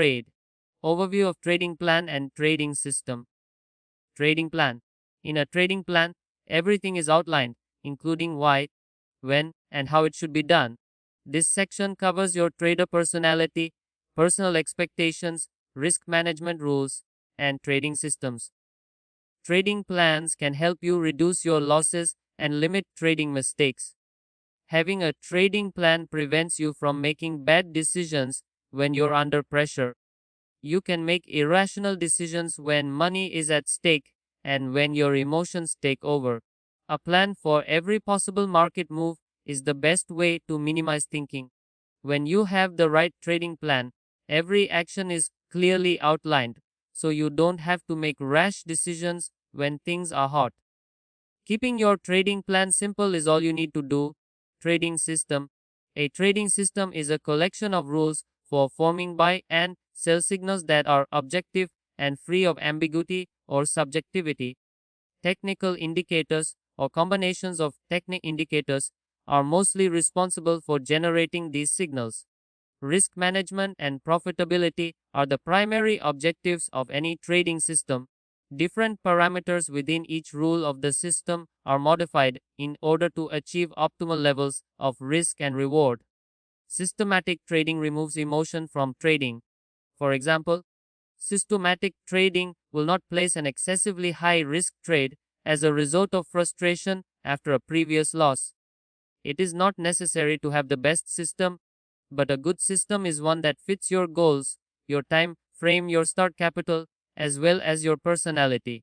Trade. Overview of trading plan and trading system. Trading plan. In a trading plan, everything is outlined, including why, when, and how it should be done. This section covers your trader personality, personal expectations, risk management rules, and trading systems. Trading plans can help you reduce your losses and limit trading mistakes. Having a trading plan prevents you from making bad decisions when you're under pressure. You can make irrational decisions when money is at stake and when your emotions take over. A plan for every possible market move is the best way to minimize thinking. When you have the right trading plan, every action is clearly outlined, so you don't have to make rash decisions when things are hot. Keeping your trading plan simple is all you need to do. Trading system. A trading system is a collection of rules for forming buy and sell signals that are objective and free of ambiguity or subjectivity. Technical indicators or combinations of technical indicators are mostly responsible for generating these signals. Risk management and profitability are the primary objectives of any trading system. Different parameters within each rule of the system are modified in order to achieve optimal levels of risk and reward. Systematic trading removes emotion from trading. For example, systematic trading will not place an excessively high risk trade as a result of frustration after a previous loss. It is not necessary to have the best system, but a good system is one that fits your goals, your time frame, your start capital, as well as your personality.